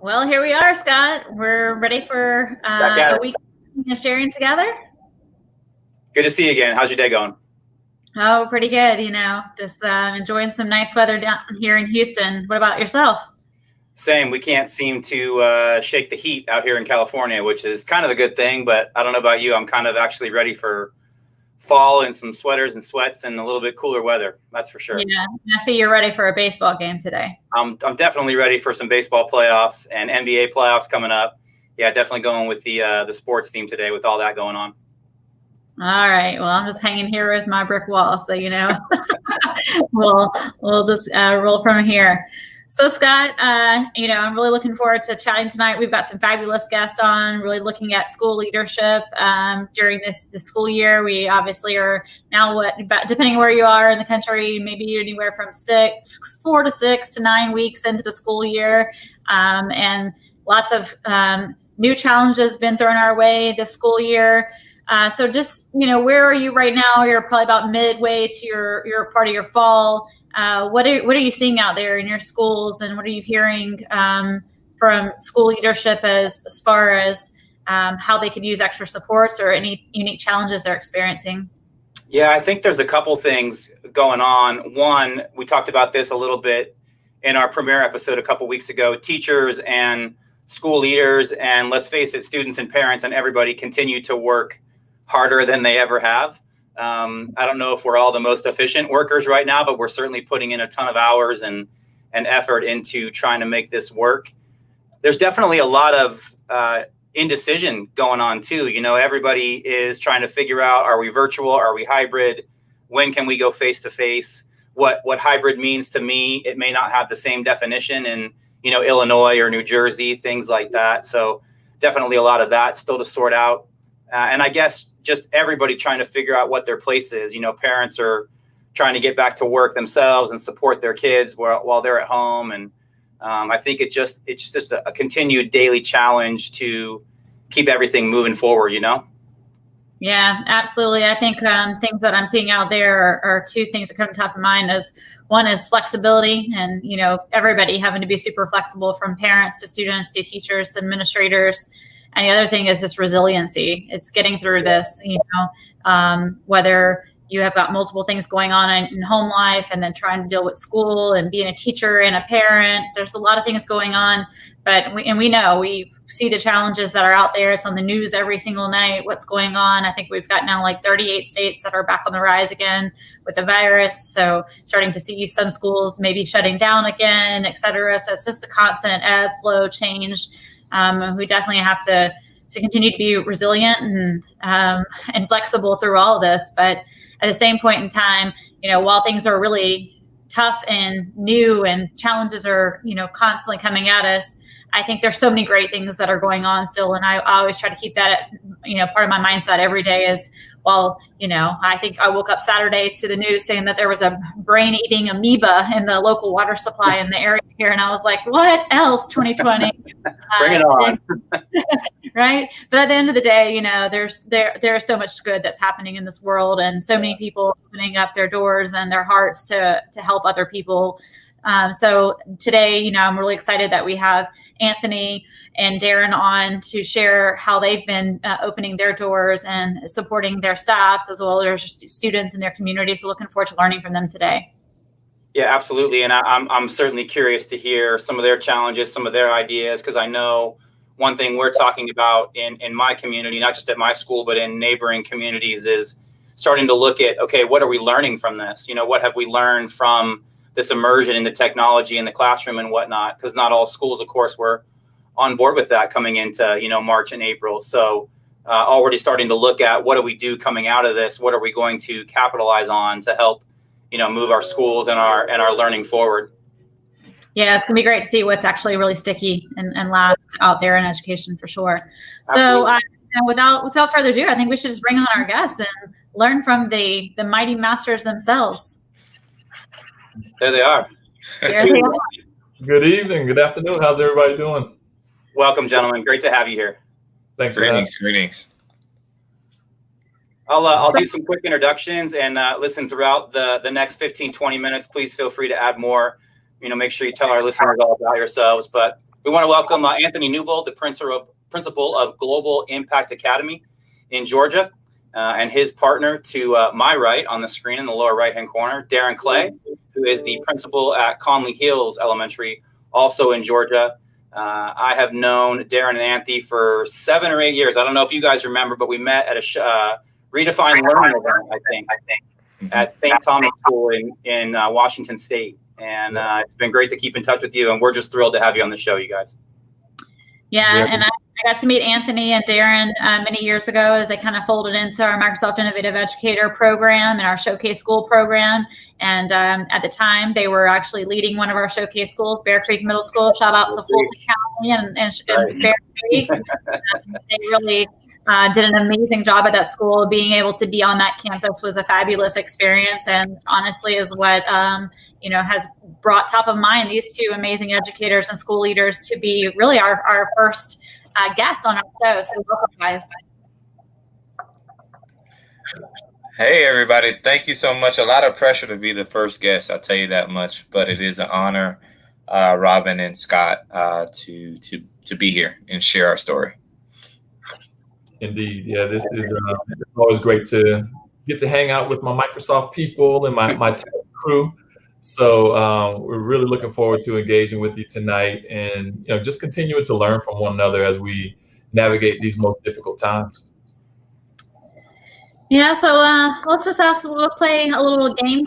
Well, here we are, Scott. We're ready for a week of sharing together. Good to see you again. How's your day going? Oh, pretty good. Just enjoying some nice weather down here in Houston. What about yourself? Same. We can't seem to shake the heat out here in California, which is kind of a good thing. But I don't know about you. I'm kind of actually ready for fall and some sweaters and sweats and a little bit cooler weather. That's for sure. Yeah, I see you're ready for a baseball game today. I'm definitely ready for some baseball playoffs and NBA playoffs coming up. Yeah, definitely going with the sports theme today with all that going on. All right. Well, I'm just hanging here with my brick wall, so we'll just roll from here. So, Scott, I'm really looking forward to chatting tonight. We've got some fabulous guests on, really looking at school leadership during this school year. We obviously are now, depending where you are in the country, maybe anywhere from 4 to 6 to 9 weeks into the school year, and lots of new challenges been thrown our way this school year. So just, where are you right now? You're probably about midway to your part of your fall. What are you seeing out there in your schools, and what are you hearing from school leadership as far as how they could use extra supports or any unique challenges they're experiencing? Yeah, I think there's a couple things going on. One, we talked about this a little bit in our premiere episode a couple weeks ago. Teachers and school leaders, and let's face it, students and parents and everybody continue to work harder than they ever have. I don't know if we're all the most efficient workers right now, but we're certainly putting in a ton of hours and effort into trying to make this work. There's definitely a lot of indecision going on too. Everybody is trying to figure out, are we virtual? Are we hybrid? When can we go face to face? What hybrid means to me, it may not have the same definition in, Illinois or New Jersey, things like that. So definitely a lot of that still to sort out. And I guess just everybody trying to figure out what their place is. Parents are trying to get back to work themselves and support their kids while they're at home. And I think it's just a continued daily challenge to keep everything moving forward, Yeah, absolutely. I think things that I'm seeing out there are two things that come to top of mind. One is flexibility, and everybody having to be super flexible, from parents to students to teachers to administrators. And the other thing is just resiliency. It's getting through this, whether you have got multiple things going on in home life and then trying to deal with school and being a teacher and a parent. There's a lot of things going on, but we see the challenges that are out there. It's on the news every single night, what's going on. I think we've got now like 38 states that are back on the rise again with the virus. So starting to see some schools maybe shutting down again, et cetera. So it's just the constant ebb, flow, change. We definitely have to continue to be resilient and flexible through all of this. But at the same point in time, while things are really tough and new and challenges are, constantly coming at us, I think there's so many great things that are going on still. And I always try to keep that, part of my mindset every day is, I think I woke up Saturday to the news saying that there was a brain-eating amoeba in the local water supply in the area here. And I was like, what else, 2020? Bring it on. Right. But at the end of the day, there's so much good that's happening in this world, and so many people opening up their doors and their hearts to help other people. So today, I'm really excited that we have Anthony and Darren on to share how they've been opening their doors and supporting their staffs as well as their students in their community. So looking forward to learning from them today. Yeah, absolutely. And I'm certainly curious to hear some of their challenges, some of their ideas, because I know one thing we're talking about in my community, not just at my school, but in neighboring communities, is starting to look at, okay, what are we learning from this? What have we learned from this immersion in the technology in the classroom and whatnot? Because not all schools, of course, were on board with that coming into, March and April. So already starting to look at what do we do coming out of this? What are we going to capitalize on to help, move our schools and our learning forward? Yeah, it's gonna be great to see what's actually really sticky and last out there in education for sure. Absolutely. So without further ado, I think we should just bring on our guests and learn from the mighty masters themselves. There they are. Good evening. Good afternoon. How's everybody doing? Welcome, gentlemen. Great to have you here. Thanks. Greetings. I'll do some quick introductions and listen throughout the next 15, 20 minutes. Please feel free to add more. Make sure you tell our listeners all about yourselves. But We want to welcome Anthony Newbold, the principal of Global Impact Academy in Georgia, and his partner to my right on the screen in the lower right-hand corner, Darren Clay, who is the principal at Conley Hills Elementary, also in Georgia. I have known Darren and Anthony for 7 or 8 years. I don't know if you guys remember, but we met at a Redefined Learning event, I think, at St. Thomas School in Washington State. And it's been great to keep in touch with you, and we're just thrilled to have you on the show, you guys. Yeah, and I got to meet Anthony and Darren many years ago as they kind of folded into our Microsoft Innovative Educator program and our Showcase School program. And at the time, they were actually leading one of our Showcase schools, Bear Creek Middle School. Shout out to Fulton County and Bear Creek. They really did an amazing job at that school. Being able to be on that campus was a fabulous experience, and honestly is what has brought top of mind these two amazing educators and school leaders to be really our first guests on our show. So welcome, guys. Hey, everybody. Thank you so much. A lot of pressure to be the first guest, I'll tell you that much, but it is an honor, Robyn and Scott, to be here and share our story. Indeed. Yeah, this is always great to get to hang out with my Microsoft people and my tech crew. So we're really looking forward to engaging with you tonight and just continuing to learn from one another as we navigate these most difficult times. Yeah, so let's just we'll play a little game,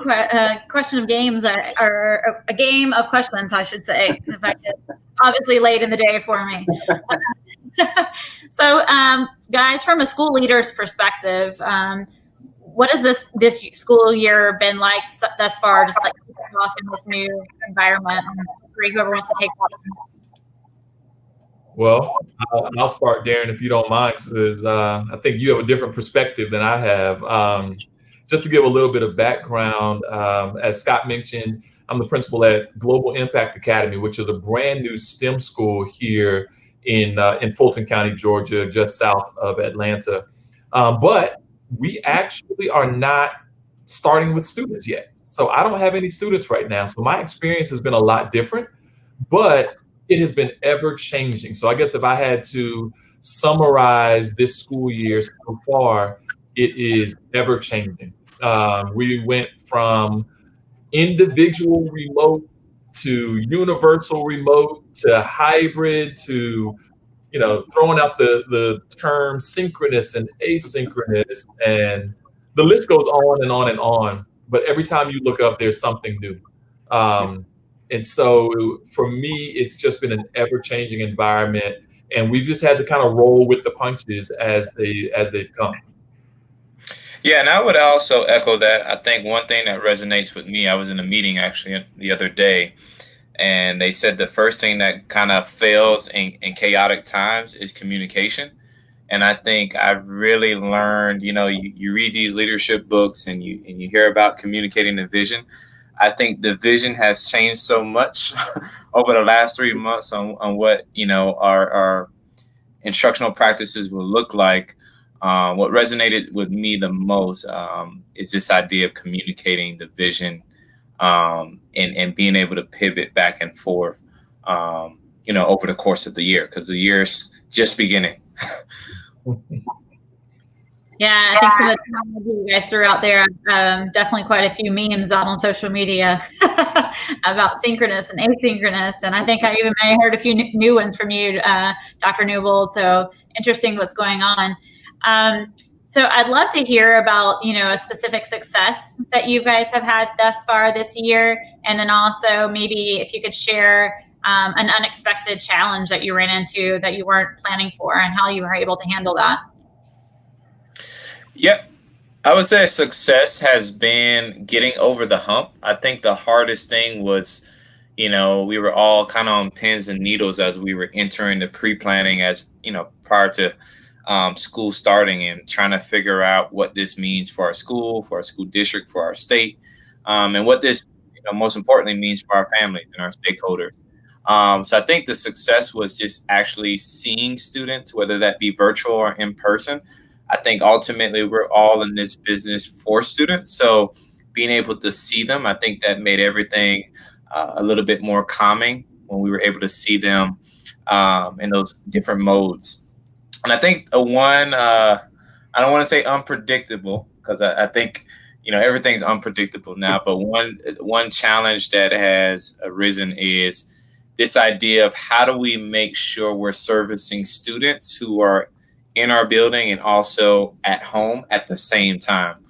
question of games, or a game of questions, I should say. In fact, it's obviously late in the day for me. So, guys, from a school leader's perspective, what has this school year been like thus far? Just like off in this new environment, for whoever wants to take that. Well, I'll start, Darren, if you don't mind, because I think you have a different perspective than I have. Just to give a little bit of background, as Scott mentioned, I'm the principal at Global Impact Academy, which is a brand new STEM school here in Fulton County, Georgia, just south of Atlanta. But we actually are not starting with students yet. So I don't have any students right now. So my experience has been a lot different, but it has been ever changing. So I guess if I had to summarize this school year so far, it is ever changing. We went from individual remote to universal remote to hybrid to throwing out the term synchronous and asynchronous, and the list goes on and on and on. But every time you look up, there's something new. And so for me, it's just been an ever-changing environment, and we've just had to kind of roll with the punches as they've come. Yeah, and I would also echo that. I think one thing that resonates with me, I was in a meeting actually the other day, and they said the first thing that kind of fails in chaotic times is communication. And I think I've really learned, you read these leadership books and you hear about communicating the vision. I think the vision has changed so much over the last 3 months on what, our instructional practices will look like. What resonated with me the most is this idea of communicating the vision and being able to pivot back and forth, over the course of the year, because the year's just beginning. Yeah, I think some of the terminology you guys threw out there, definitely quite a few memes out on social media about synchronous and asynchronous. And I think I even may have heard a few new ones from you, Dr. Newbold. So interesting what's going on. So I'd love to hear about, a specific success that you guys have had thus far this year. And then also maybe if you could share an unexpected challenge that you ran into that you weren't planning for and how you were able to handle that. Yeah, I would say success has been getting over the hump. I think the hardest thing was, we were all kind of on pins and needles as we were entering the pre-planning prior to school starting and trying to figure out what this means for our school district, for our state, and what this, most importantly means for our families and our stakeholders. So I think the success was just actually seeing students, whether that be virtual or in person. I think ultimately we're all in this business for students. So being able to see them, I think that made everything a little bit more calming when we were able to see them in those different modes. And I think I don't want to say unpredictable, because I think, everything's unpredictable now. But one challenge that has arisen is this idea of how do we make sure we're servicing students who are in our building and also at home at the same time.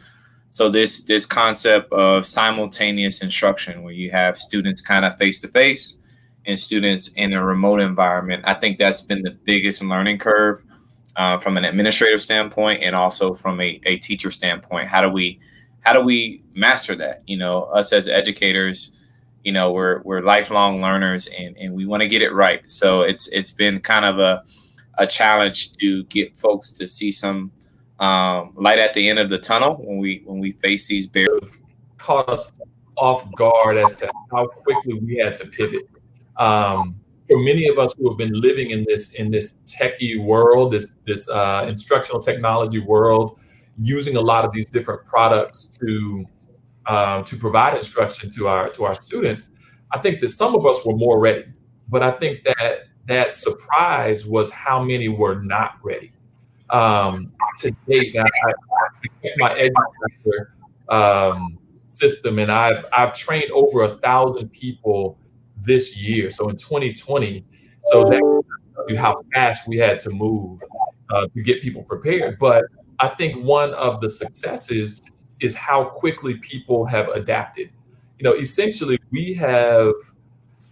So this concept of simultaneous instruction, where you have students kind of face to face and students in a remote environment, I think that's been the biggest learning curve from an administrative standpoint, and also from a teacher standpoint. How do we master that? Us as educators, we're lifelong learners, and we want to get it right. So it's been kind of a challenge to get folks to see some light at the end of the tunnel when we face these barriers. Caught us off guard as to how quickly we had to pivot. For many of us who have been living in this techie world, this instructional technology world, using a lot of these different products to provide instruction to our students, I think that some of us were more ready. But I think that surprise was how many were not ready. To date, now, I my educator system, and I've trained over 1,000 people this year. So in 2020, so that tells you how fast we had to move to get people prepared. But I think one of the successes is how quickly people have adapted. Essentially, we have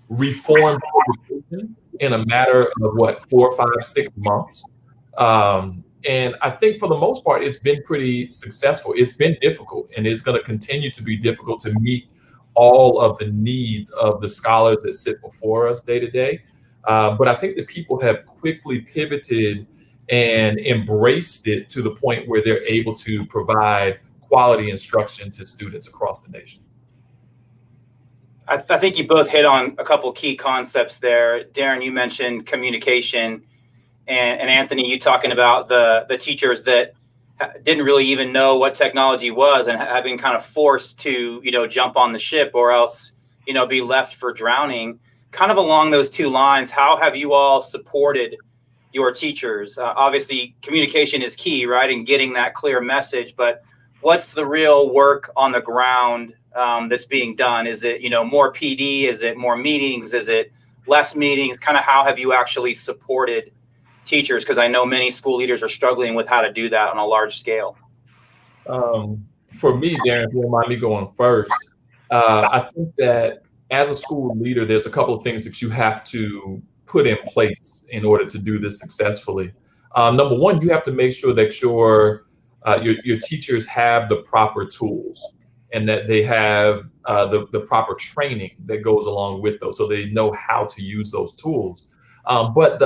reformed education in a matter of 4, 5, 6 months. And I think for the most part, it's been pretty successful. It's been difficult, and it's going to continue to be difficult to meet all of the needs of the scholars that sit before us day to day. But I think that people have quickly pivoted and embraced it to the point where they're able to provide quality instruction to students across the nation. I think you both hit on a couple key concepts there. Darren, you mentioned communication, and Anthony, you talking about the teachers that didn't really even know what technology was and have been kind of forced to, jump on the ship, or else, be left for drowning. Kind of along those two lines, how have you all supported your teachers? Obviously, communication is key, right? And getting that clear message, but what's the real work on the ground that's being done? Is it, more PD? Is it more meetings? Is it less meetings? Kind of how have you actually supported teachers? Because I know many school leaders are struggling with how to do that on a large scale. For me, Darren, if you don't mind me going first, I think that as a school leader, there's a couple of things that you have to put in place in order to do this successfully. Number one, you have to make sure that your teachers have the proper tools, and that they have the proper training that goes along with those, so they know how to use those tools. But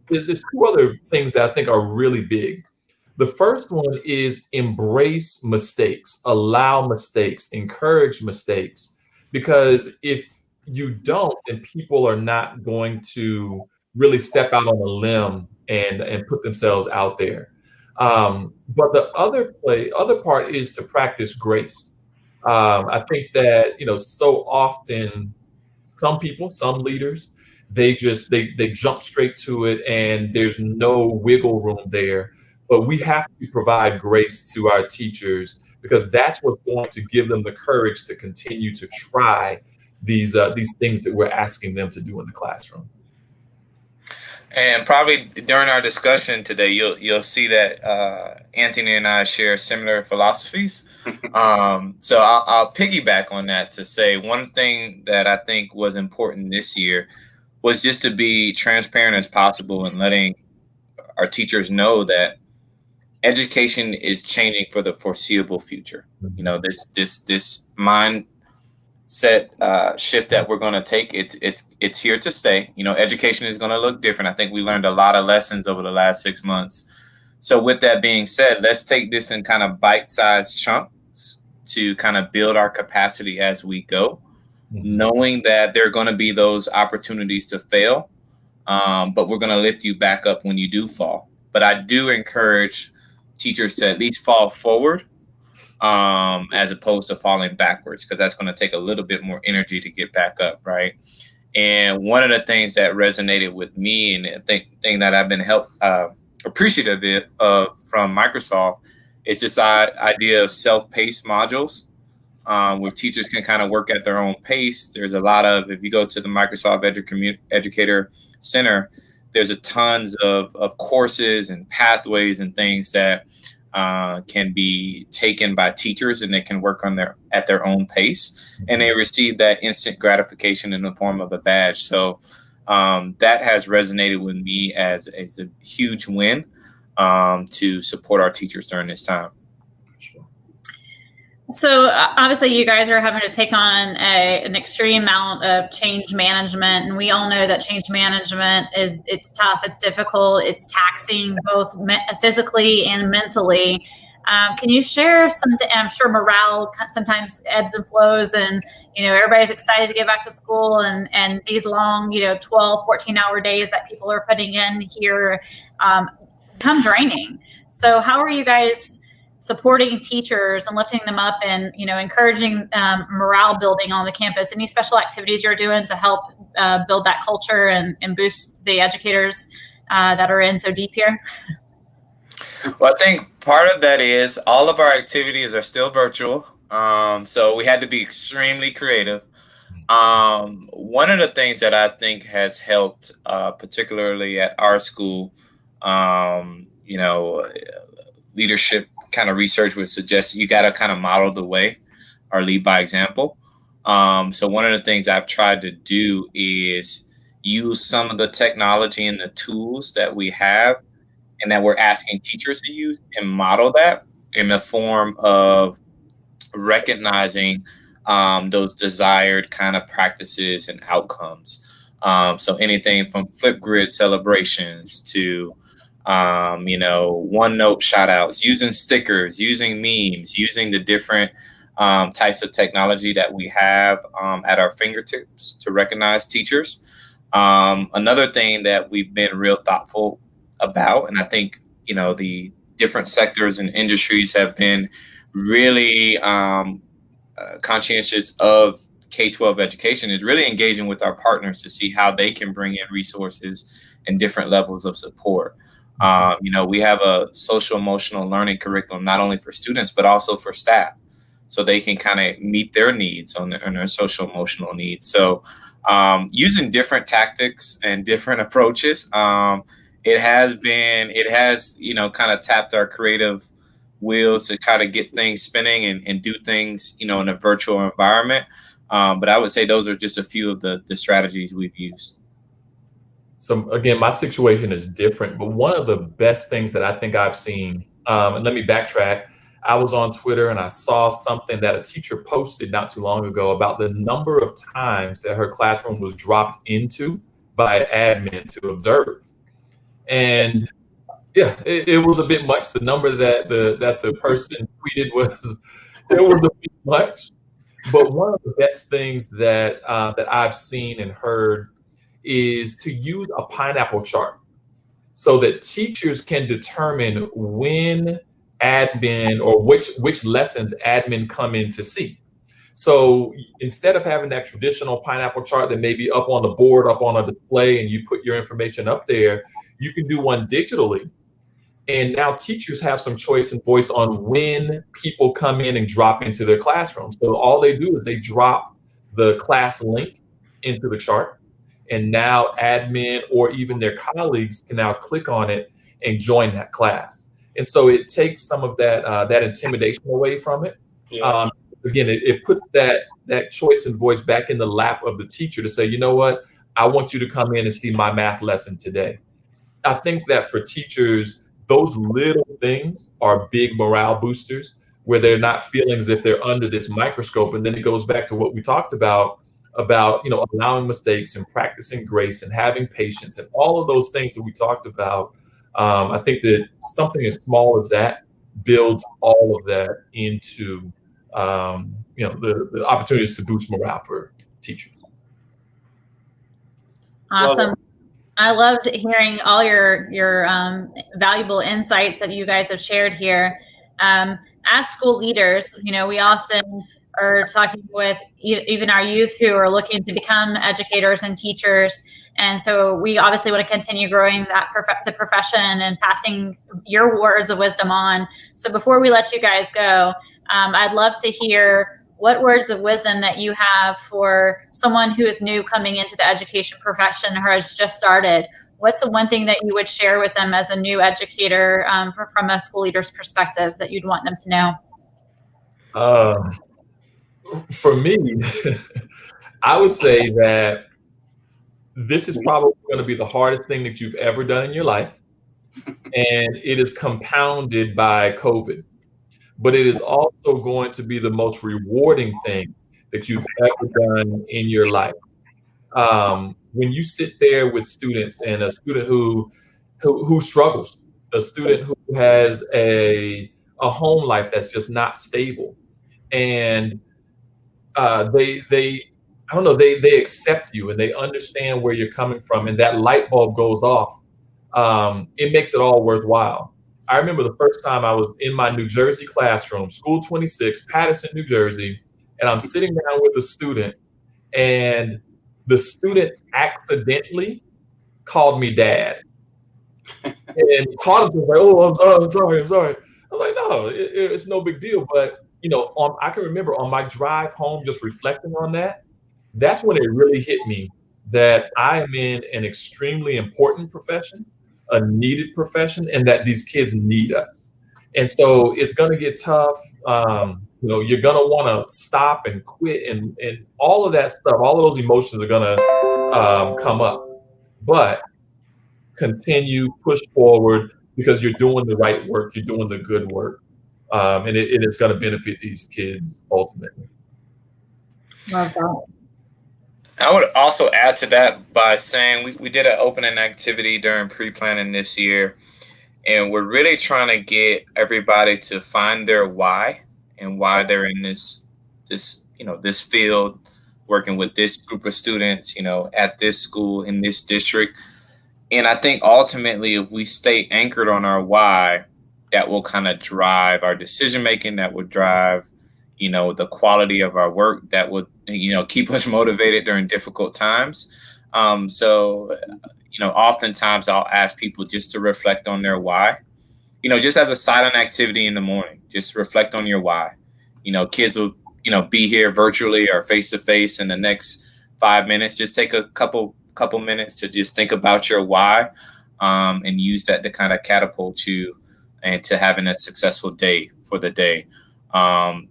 there's two other things that I think are really big. The first one is embrace mistakes, allow mistakes, encourage mistakes, because if you don't, then people are not going to really step out on a limb and put themselves out there. But the other part is to practice grace. I think that, so often some leaders, they jump straight to it, and there's no wiggle room there. But we have to provide grace to our teachers, because that's what's going to give them the courage to continue to try these things that we're asking them to do in the classroom. And probably during our discussion today, you'll see that Anthony and I share similar philosophies. So I'll piggyback on that to say one thing that I think was important this year was just to be transparent as possible and letting our teachers know that education is changing for the foreseeable future. This mindset shift that we're going to take, it's here to stay. Education is going to look different. I think we learned a lot of lessons over the last 6 months. So with that being said, let's take this in kind of bite-sized chunks to kind of build our capacity as we go, knowing that there are going to be those opportunities to fail, but we're going to lift you back up when you do fall. But I do encourage teachers to at least fall forward as opposed to falling backwards, because that's going to take a little bit more energy to get back up, right? And one of the things that resonated with me, and the thing that I've been appreciative of from Microsoft, is this idea of self-paced modules, where teachers can kind of work at their own pace. There's a lot of, if you go to the Microsoft Educator Center, there's a tons of courses and pathways and things that can be taken by teachers, and they can work on at their own pace, and they receive that instant gratification in the form of a badge. So that has resonated with me as a huge win to support our teachers during this time. So obviously you guys are having to take on an extreme amount of change management, and we all know that change management it's tough, it's difficult, it's taxing both physically and mentally. Can you share something? I'm sure morale sometimes ebbs and flows, and everybody's excited to get back to school, and these long 12, 14-hour days that people are putting in here become draining. So how are you guys supporting teachers and lifting them up, and encouraging morale building on the campus? Any special activities you're doing to help build that culture and boost the educators that are in so deep here? Well, I think part of that is all of our activities are still virtual, so we had to be extremely creative. One of the things that I think has helped, particularly at our school, leadership kind of research would suggest you got to kind of model the way or lead by example. So one of the things I've tried to do is use some of the technology and the tools that we have and that we're asking teachers to use, and model that in the form of recognizing those desired kind of practices and outcomes. So anything from Flipgrid celebrations to OneNote shout outs, using stickers, using memes, using the different types of technology that we have at our fingertips to recognize teachers. Another thing that we've been real thoughtful about, and I think, the different sectors and industries have been really conscientious of K-12 education, is really engaging with our partners to see how they can bring in resources and different levels of support. We have a social emotional learning curriculum, not only for students, but also for staff, so they can kind of meet their needs on their social emotional needs. So using different tactics and different approaches, it has kind of tapped our creative wheels to kind of get things spinning and do things, in a virtual environment. But I would say those are just a few of the strategies we've used. So again, my situation is different, but one of the best things that I think I've seen, and let me backtrack. I was on Twitter and I saw something that a teacher posted not too long ago about the number of times that her classroom was dropped into by admin to observe. And yeah, it was a bit much. The number that the person tweeted was a bit much. But one of the best things that I've seen and heard is to use a pineapple chart so that teachers can determine when admin or which lessons admin come in to see. So instead of having that traditional pineapple chart that may be up on the board, up on a display, and you put your information up there, you can do one digitally. And now teachers have some choice and voice on when people come in and drop into their classroom. So all they do is they drop the class link into the chart, and now admin or even their colleagues can now click on it and join that class. And so it takes some of that intimidation away from it. Yeah. Again, it puts that choice and voice back in the lap of the teacher to say, you know what, I want you to come in and see my math lesson today. I think that for teachers, those little things are big morale boosters, where they're not feeling as if they're under this microscope. And then it goes back to what we talked about allowing mistakes and practicing grace and having patience and all of those things that we talked about. I think that something as small as that builds all of that into the opportunities to boost morale for teachers. Awesome. Well, I loved hearing all your valuable insights that you guys have shared here. As school leaders, we often are talking with even our youth who are looking to become educators and teachers. And so we obviously want to continue growing the profession and passing your words of wisdom on. So before we let you guys go, I'd love to hear what words of wisdom that you have for someone who is new coming into the education profession or has just started. What's the one thing that you would share with them as a new educator from a school leader's perspective that you'd want them to know? For me, I would say that this is probably going to be the hardest thing that you've ever done in your life. And it is compounded by COVID. But it is also going to be the most rewarding thing that you've ever done in your life. When you sit there with students, and a student who struggles, a student who has a home life that's just not stable, and they I don't know, they accept you and they understand where you're coming from, and that light bulb goes off. It makes it all worthwhile. I remember the first time I was in my New Jersey classroom, School 26, Paterson, New Jersey, and I'm sitting down with a student, and the student accidentally called me dad. And called him like, "Oh, I'm sorry. I was like, no, it's no big deal. But I can remember on my drive home, just reflecting on that. That's when it really hit me that I am in an extremely important profession, a needed profession, and that these kids need us. And so it's going to get tough. You're going to want to stop and quit, and all of that stuff, all of those emotions are going to come up. But continue, push forward, because you're doing the right work, you're doing the good work, and it is going to benefit these kids ultimately. Love that. I would also add to that by saying we did an opening activity during pre-planning this year, and we're really trying to get everybody to find their why and why they're in this field, working with this group of students, at this school, in this district. And I think ultimately, if we stay anchored on our why, that will kind of drive our decision-making, that would drive, the quality of our work, that would, keep us motivated during difficult times. So oftentimes I'll ask people just to reflect on their why, just as a silent activity in the morning, just reflect on your why. Kids will, be here virtually or face-to-face in the next 5 minutes. Just take a couple minutes to just think about your why, and use that to kind of catapult you and to having a successful day for the day.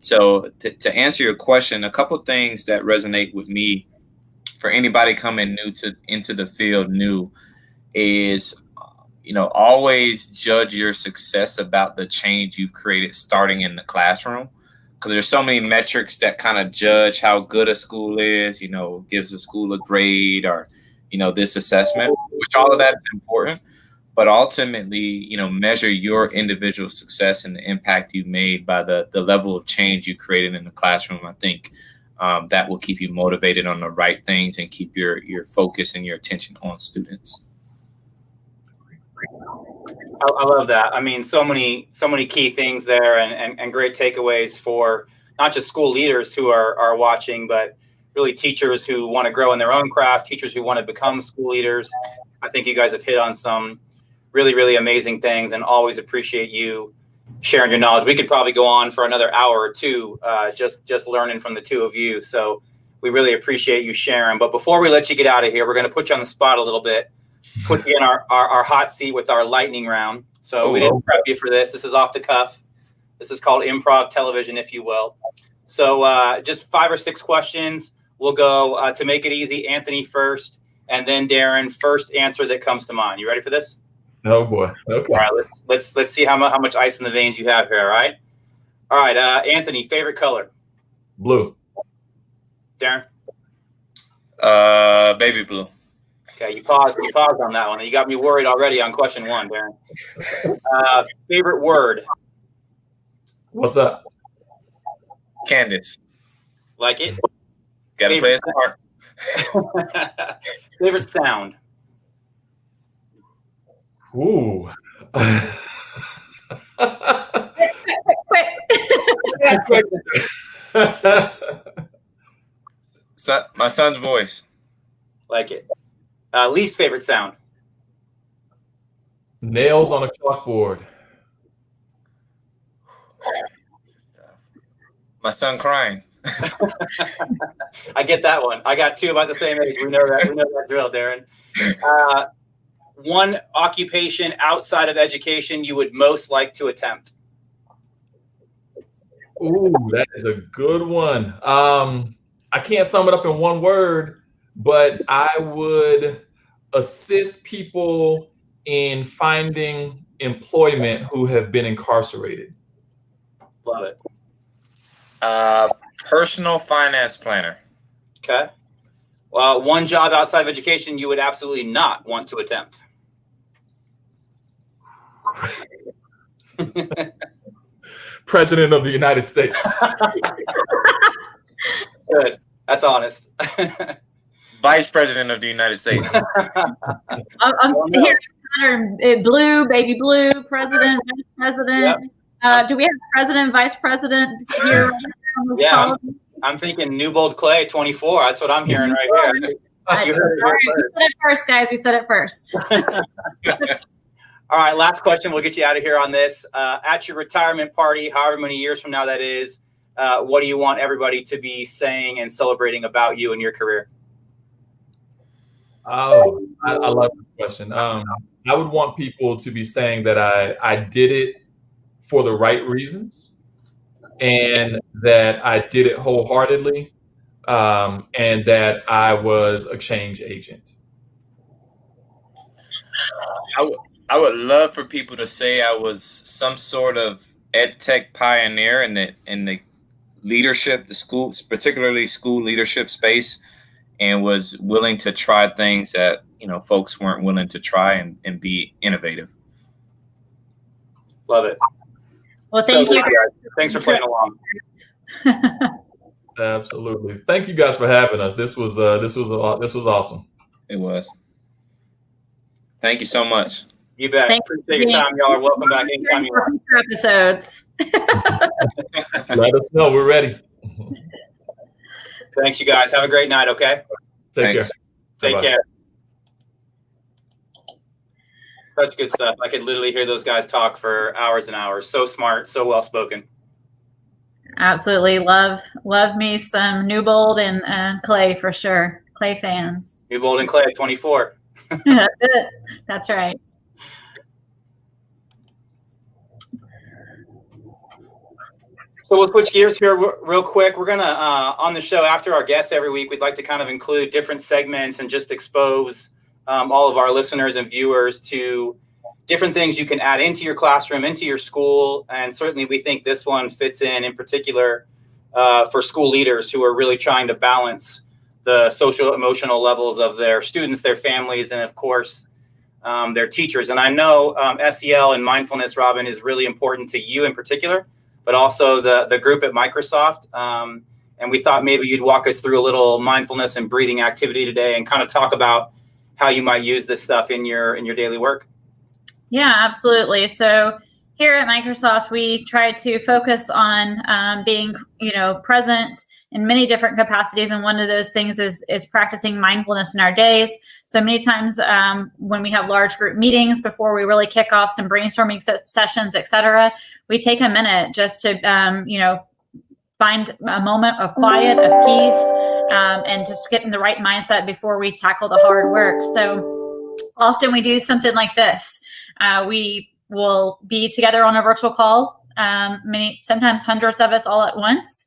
So to answer your question, a couple things that resonate with me for anybody coming into the field is, always judge your success about the change you've created starting in the classroom. Because there's so many metrics that kind of judge how good a school is, gives a school a grade or, this assessment, which all of that is important. But ultimately, measure your individual success and the impact you made by the level of change you created in the classroom. I think that will keep you motivated on the right things and keep your focus and your attention on students. I love that. I mean, so many key things there, and great takeaways for not just school leaders who are watching, but really teachers who want to grow in their own craft, teachers who want to become school leaders. I think you guys have hit on some really, really amazing things, and always appreciate you sharing your knowledge. We could probably go on for another hour or two, just learning from the two of you. So we really appreciate you sharing. But before we let you get out of here, we're going to put you on the spot a little bit, put you in our hot seat with our lightning round. So we didn't prep you for this. This is off the cuff. This is called improv television, if you will. So just 5 or 6 questions. We'll go to make it easy, Anthony first, and then Darren. First answer that comes to mind. You ready for this? Oh boy. Okay. All right. Let's see how much ice in the veins you have here. All right. Anthony, favorite color? Blue. Darren? Baby blue. Okay. You paused on that one. You got me worried already on question 1, Darren. Favorite word? What's up? Candace. Like it? Gotta play it smart. Favorite sound? Ooh. Quick. My son's voice. Like it. Least favorite sound? Nails on a chalkboard. My son crying. I get that one. I got two about the same age. We know that. We know that drill, Darren. One occupation outside of education you would most like to attempt? Ooh, that is a good one. I can't sum it up in one word, but I would assist people in finding employment who have been incarcerated. Love it. Personal finance planner. Okay. Well, one job outside of education you would absolutely not want to attempt. President of the United States. Good. That's honest. Vice President of the United States. I'm hearing blue, baby blue, president, vice president. Yep. Do we have president, vice president here? Yeah, I'm thinking Newbold Clay 24. That's what I'm hearing right here. You heard it We said it first, guys. We said it first. All right, last question. We'll get you out of here on this. At your retirement party, however many years from now that is, what do you want everybody to be saying and celebrating about you and your career? Oh, I love this question. I would want people to be saying that I did it for the right reasons and that I did it wholeheartedly and that I was a change agent. I would love for people to say I was some sort of ed tech pioneer in the leadership, the school, particularly school leadership space, and was willing to try things that, folks weren't willing to try and be innovative. Love it. Well, thank you. Thanks for playing along. Absolutely. Thank you guys for having us. This was awesome. It was. Thank you so much. You bet. Appreciate your time. Y'all are welcome back anytime you want. Episodes. Let us know. We're ready. Thanks, you guys. Have a great night, okay? Take care. Take Bye-bye. care. Such good stuff. I could literally hear those guys talk for hours and hours. So smart, so well spoken. Absolutely. Love me some Newbold and Clay for sure. Clay fans. Newbold and Clay, 24. That's it. That's right. So we'll switch gears here real quick. We're going to, on the show after our guests every week, we'd like to kind of include different segments and just expose all of our listeners and viewers to different things you can add into your classroom, into your school. And certainly we think this one fits in particular for school leaders who are really trying to balance the social, emotional levels of their students, their families, and of course, their teachers. And I know SEL and mindfulness, Robyn, is really important to you in particular, but also the group at Microsoft. And we thought maybe you'd walk us through a little mindfulness and breathing activity today and kind of talk about how you might use this stuff in your daily work. Yeah, absolutely. So here at Microsoft, we try to focus on being, present in many different capacities. And one of those things is practicing mindfulness in our days. So many times when we have large group meetings, before we really kick off some brainstorming sessions, et cetera, we take a minute just to, find a moment of quiet, of peace, and just get in the right mindset before we tackle the hard work. So often we do something like this. We will be together on a virtual call, sometimes hundreds of us all at once.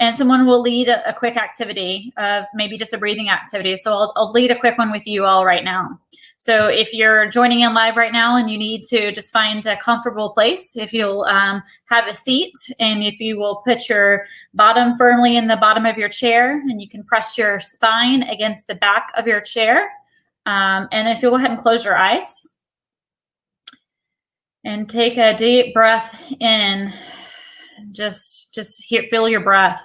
And someone will lead a quick activity, maybe just a breathing activity. So I'll lead a quick one with you all right now. So if you're joining in live right now and you need to just find a comfortable place, if you'll have a seat and if you will put your bottom firmly in the bottom of your chair and you can press your spine against the back of your chair. And then if you'll go ahead and close your eyes and take a deep breath in. Just feel your breath.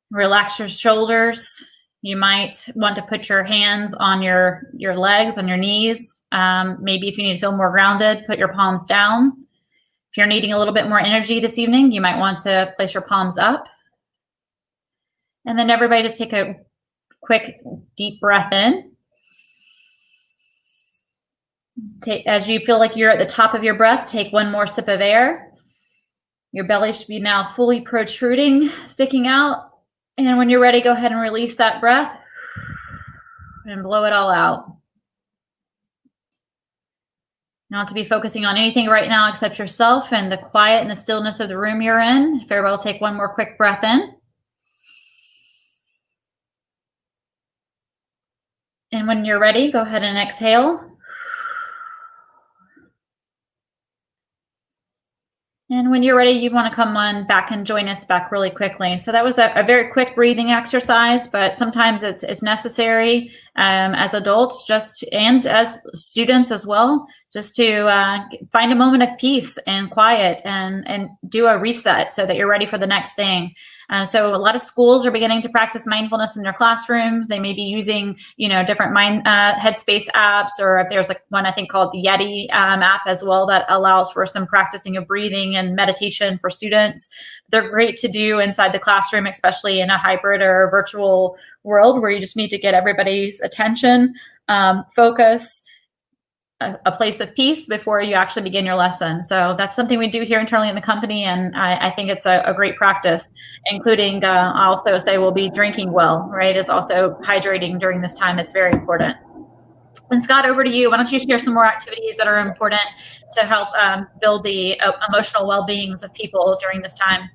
Relax your shoulders. You might want to put your hands on your legs, on your knees. Maybe if you need to feel more grounded, put your palms down. If you're needing a little bit more energy this evening, you might want to place your palms up. And then everybody just take a quick deep breath in. As you feel like you're at the top of your breath, take one more sip of air. Your belly should be now fully protruding, sticking out. And when you're ready, go ahead and release that breath and blow it all out. Not to be focusing on anything right now except yourself and the quiet and the stillness of the room you're in. If everybody will take one more quick breath in. And when you're ready, go ahead and exhale. And when you're ready, you want to come on back and join us back really quickly. So that was a very quick breathing exercise, but sometimes it's necessary as adults and as students as well, just to find a moment of peace and quiet and do a reset so that you're ready for the next thing. So a lot of schools are beginning to practice mindfulness in their classrooms. They may be using, different Headspace apps, or if there's like one I think called the Yeti app as well that allows for some practicing of breathing and meditation for students. They're great to do inside the classroom, especially in a hybrid or virtual world where you just need to get everybody's attention, focus, a place of peace before you actually begin your lesson. So that's something we do here internally in the company, and I think it's a great practice, including I also say we'll be drinking well, right? Is also hydrating during this time. It's very important. And Scott, over to you. Why don't you share some more activities that are important to help build the emotional well-beings of people during this time?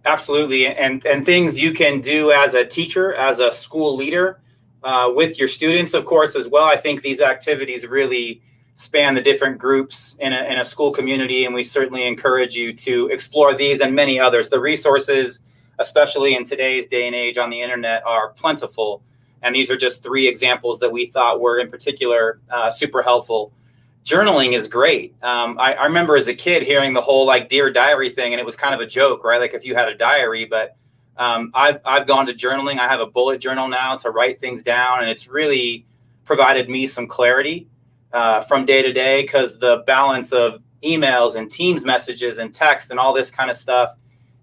Absolutely. And things you can do as a teacher, as a school leader, with your students, of course, as well. I think these activities really span the different groups in a school community, and we certainly encourage you to explore these and many others. The resources, especially in today's day and age on the internet, are plentiful, and these are just 3 examples that we thought were in particular super helpful. Journaling is great. I remember as a kid hearing the whole like Dear Diary thing, and it was kind of a joke, right? Like if you had a diary, but I've gone to journaling. I have a bullet journal now to write things down, and it's really provided me some clarity from day to day, because the balance of emails and Teams messages and text and all this kind of stuff,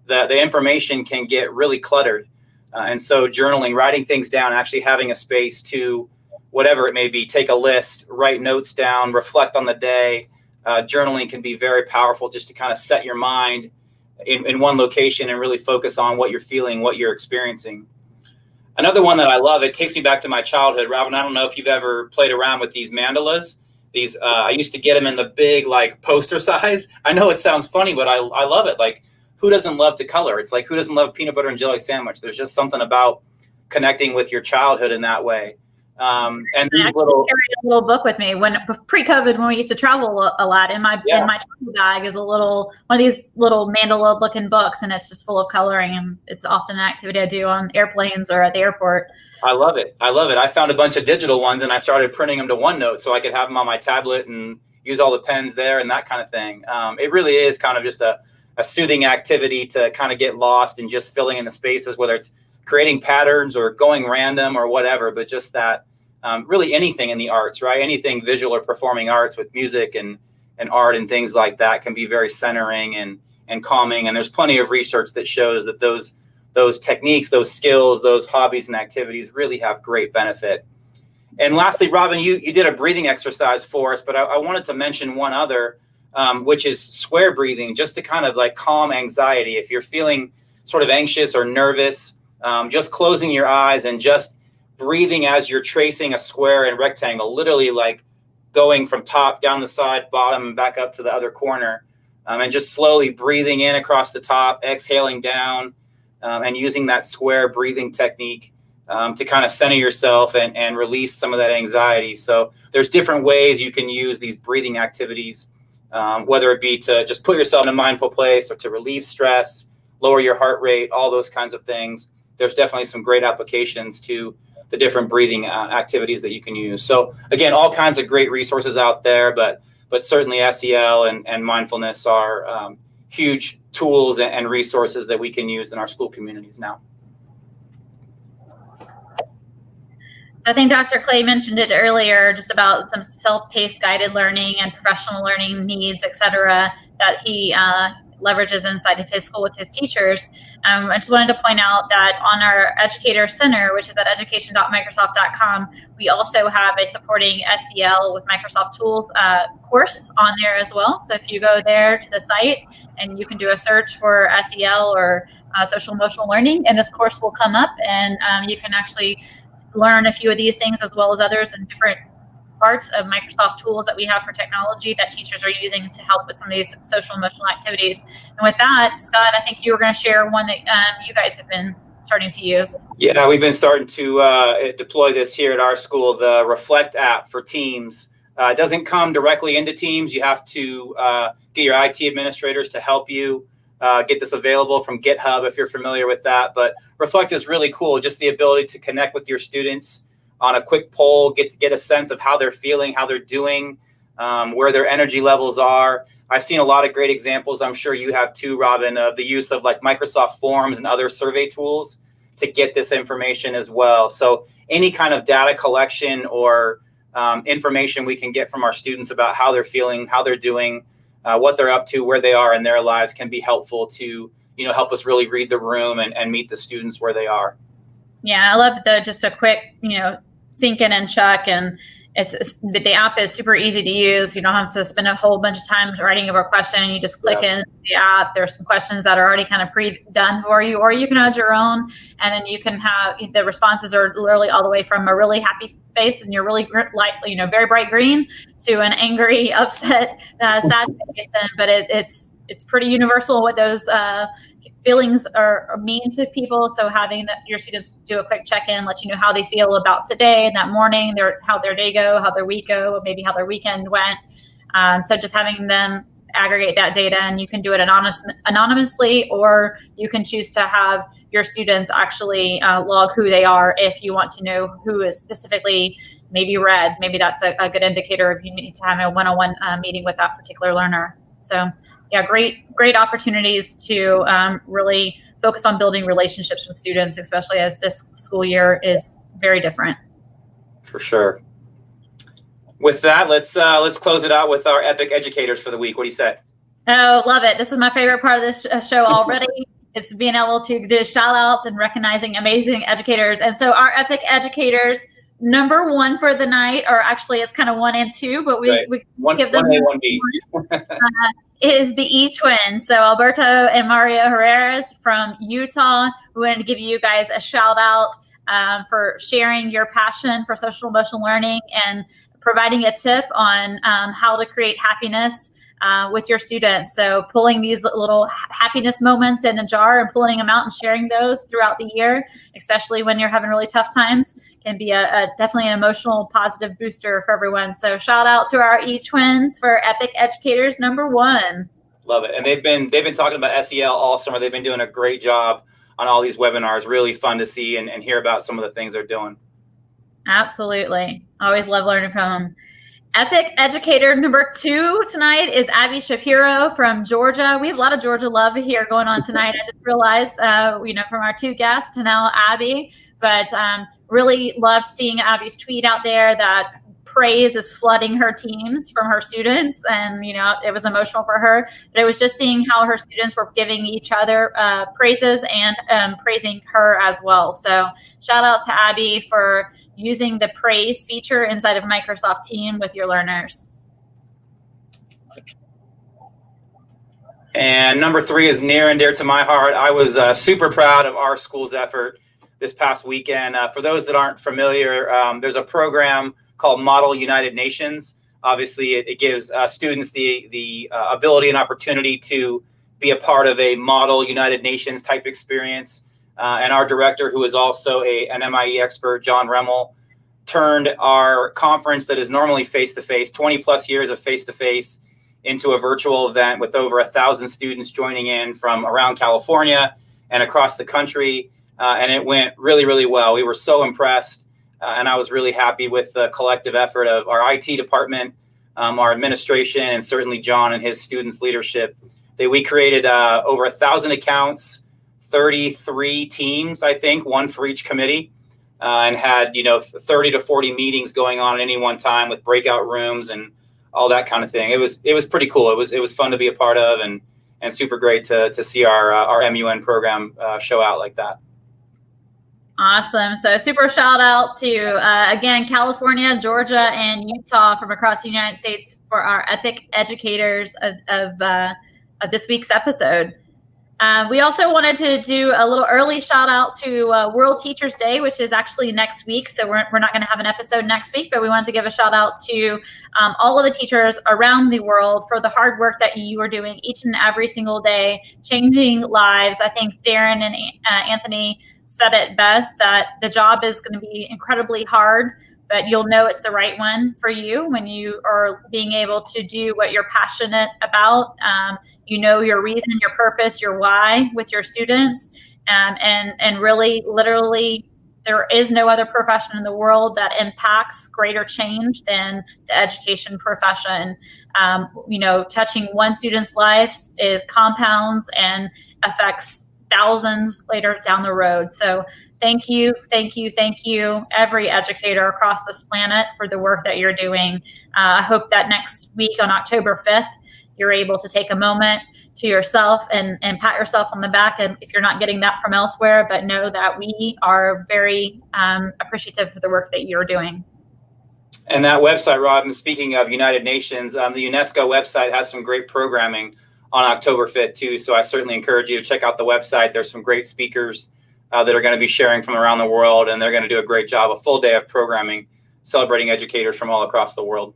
the information can get really cluttered. And so journaling, writing things down, actually having a space to, whatever it may be, take a list, write notes down, reflect on the day. Journaling can be very powerful just to kind of set your mind in one location and really focus on what you're feeling, what you're experiencing. Another one that I love, it takes me back to my childhood. Robyn, I don't know if you've ever played around with these mandalas. These I used to get them in the big like poster size. I know it sounds funny, but I love it. Like, who doesn't love to color? It's like, who doesn't love peanut butter and jelly sandwich? There's just something about connecting with your childhood in that way. And these I carry a little book with me when pre-COVID, when we used to travel a lot. In my travel bag is one of these little mandala looking books, and it's just full of coloring. And it's often an activity I do on airplanes or at the airport. I love it. I found a bunch of digital ones, and I started printing them to OneNote so I could have them on my tablet and use all the pens there and that kind of thing. It really is kind of just a soothing activity to kind of get lost in just filling in the spaces, whether it's creating patterns or going random or whatever, but just that really anything in the arts, right? Anything visual or performing arts with music and art and things like that can be very centering and calming. And there's plenty of research that shows that those techniques, those skills, those hobbies and activities really have great benefit. And lastly, Robyn, you did a breathing exercise for us, but I wanted to mention one other, which is square breathing, just to kind of like calm anxiety. If you're feeling sort of anxious or nervous, just closing your eyes and just breathing as you're tracing a square and rectangle, literally like going from top down the side, bottom, and back up to the other corner, and just slowly breathing in across the top, exhaling down, and using that square breathing technique to kind of center yourself and release some of that anxiety. So there's different ways you can use these breathing activities, whether it be to just put yourself in a mindful place or to relieve stress, lower your heart rate, all those kinds of things. There's definitely some great applications to the different breathing activities that you can use. So again, all kinds of great resources out there, but certainly SEL and mindfulness are huge tools and resources that we can use in our school communities now. I think Dr. Clay mentioned it earlier, just about some self-paced guided learning and professional learning needs, et cetera, that he leverages inside of his school with his teachers. I just wanted to point out that on our Educator Center, which is at education.microsoft.com, we also have a supporting SEL with Microsoft Tools course on there as well. So if you go there to the site and you can do a search for SEL or social emotional learning, and this course will come up, and you can actually learn a few of these things as well as others in different parts of Microsoft tools that we have for technology that teachers are using to help with some of these social emotional activities. And with that, Scott, I think you were going to share one that you guys have been starting to use. Yeah, we've been starting to deploy this here at our school, the Reflect app for Teams. It doesn't come directly into Teams. You have to get your IT administrators to help you get this available from GitHub if you're familiar with that. But Reflect is really cool, just the ability to connect with your students on a quick poll, get a sense of how they're feeling, how they're doing, where their energy levels are. I've seen a lot of great examples. I'm sure you have too, Robyn, of the use of like Microsoft Forms and other survey tools to get this information as well. So any kind of data collection or information we can get from our students about how they're feeling, how they're doing, what they're up to, where they are in their lives can be helpful to, help us really read the room and meet the students where they are. Yeah, I love just a quick, sync in and check, and the app is super easy to use. You don't have to spend a whole bunch of time writing over a question. You just click in the app. There's some questions that are already kind of pre-done for you, or you can add your own, and then you can have the responses are literally all the way from a really happy face and you're really very bright green to an angry, upset, sad face. But it's pretty universal what those feelings are mean to people. So having your students do a quick check-in, let you know how they feel about today and that morning, how their day go, how their week go, maybe how their weekend went. So just having them aggregate that data, and you can do it anonymously, or you can choose to have your students actually log who they are if you want to know who is specifically maybe red. Maybe that's a good indicator if you need to have a one-on-one meeting with that particular learner. So yeah, great opportunities to really focus on building relationships with students, especially as this school year is very different. For sure. With that, let's close it out with our epic educators for the week. What do you say? Oh, love it. This is my favorite part of this show already. It's being able to do shout outs and recognizing amazing educators. And so our epic educators, number one for the night, or actually it's kind of 1 and 2, but we give them 1A, 1B. Is the E-Twins. So Alberto and Mario Herrera's from Utah. We wanted to give you guys a shout out for sharing your passion for social emotional learning and providing a tip on how to create happiness with your students. So pulling these little happiness moments in a jar and pulling them out and sharing those throughout the year, especially when you're having really tough times, can be definitely an emotional positive booster for everyone. So shout out to our E-Twins for Epic Educators number 1. Love it. And they've been talking about SEL all summer. They've been doing a great job on all these webinars. Really fun to see and hear about some of the things they're doing. Absolutely. Always love learning from them. Epic Educator number 2 tonight is Abby Shapiro from Georgia. We have a lot of Georgia love here going on tonight. I just realized, from our 2 guests to now Abby, but really loved seeing Abby's tweet out there that praise is flooding her teams from her students. And, it was emotional for her, but it was just seeing how her students were giving each other praises and praising her as well. So shout out to Abby for using the praise feature inside of Microsoft Teams with your learners. And number 3 is near and dear to my heart. I was super proud of our school's effort this past weekend. For those that aren't familiar, there's a program called Model United Nations. Obviously, it gives students the ability and opportunity to be a part of a Model United Nations type experience. And our director, who is also an MIE expert, John Remmel, turned our conference that is normally face-to-face, 20 plus years of face-to-face, into a virtual event with over 1,000 students joining in from around California and across the country. And it went really, really well. We were so impressed. And I was really happy with the collective effort of our IT department, our administration, and certainly John and his students' leadership. We created over 1,000 accounts, 33 teams, I think, one for each committee, and had 30 to 40 meetings going on at any one time with breakout rooms and all that kind of thing. It was pretty cool. It was fun to be a part of, and and super great to see our MUN program show out like that. Awesome. So super shout out to, again, California, Georgia, and Utah from across the United States for our epic educators of this week's episode. We also wanted to do a little early shout out to World Teachers Day, which is actually next week. So we're not going to have an episode next week, but we wanted to give a shout out to all of the teachers around the world for the hard work that you are doing each and every single day, changing lives. I think Darren and Anthony said it best, that the job is going to be incredibly hard, but you'll know it's the right one for you when you are being able to do what you're passionate about. You know your reason, your purpose, your why with your students, and really, literally, there is no other profession in the world that impacts greater change than the education profession. You know, touching one student's life, it compounds and affects thousands later down the road. So thank you, every educator across this planet for the work that you're doing. I hope that next week on October 5th, you're able to take a moment to yourself and pat yourself on the back. And if you're not getting that from elsewhere, but know that we are very appreciative for the work that you're doing. And that website, Robyn, speaking of United Nations, the UNESCO website has some great programming on October 5th too. So I certainly encourage you to check out the website. There's some great speakers that are going to be sharing from around the world, and they're going to do a great job, a full day of programming, celebrating educators from all across the world.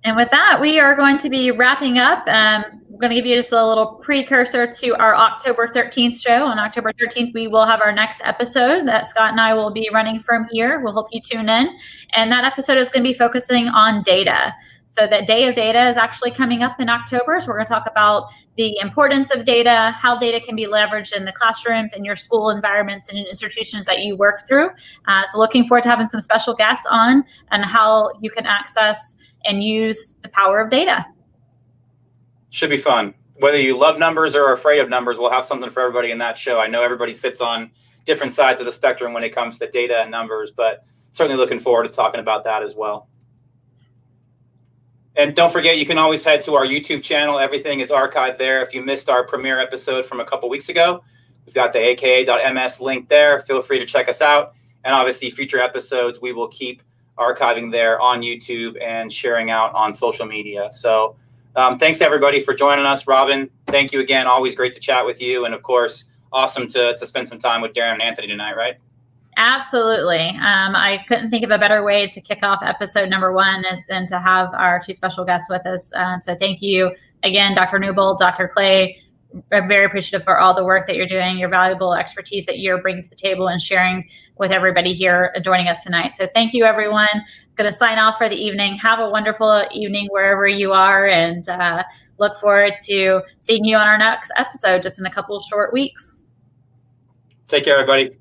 And with that, we are going to be wrapping up. We're going to give you just a little precursor to our October 13th show. On October 13th, we will have our next episode that Scott and I will be running from here. We'll hope you tune in. And that episode is going to be focusing on data. So that Day of Data is actually coming up in October. So we're going to talk about the importance of data, how data can be leveraged in the classrooms and your school environments and institutions that you work through. So looking forward to having some special guests on and how you can access and use the power of data. Should be fun. Whether you love numbers or are afraid of numbers, we'll have something for everybody in that show. I know everybody sits on different sides of the spectrum when it comes to data and numbers, but certainly looking forward to talking about that as well. And don't forget, you can always head to our YouTube channel. Everything is archived there. If you missed our premiere episode from a couple weeks ago, we've got the aka.ms link there. Feel free to check us out. And obviously, future episodes, we will keep archiving there on YouTube and sharing out on social media. So thanks, everybody, for joining us. Robyn, thank you again. Always great to chat with you. And, of course, awesome to spend some time with Darren and Anthony tonight, right? Absolutely. I couldn't think of a better way to kick off episode number 1 than to have our 2 special guests with us. So thank you again, Dr. Newbold, Dr. Clay. I'm very appreciative for all the work that you're doing, your valuable expertise that you're bringing to the table and sharing with everybody here joining us tonight. So thank you, everyone. I'm going to sign off for the evening. Have a wonderful evening wherever you are, and look forward to seeing you on our next episode just in a couple of short weeks. Take care, everybody.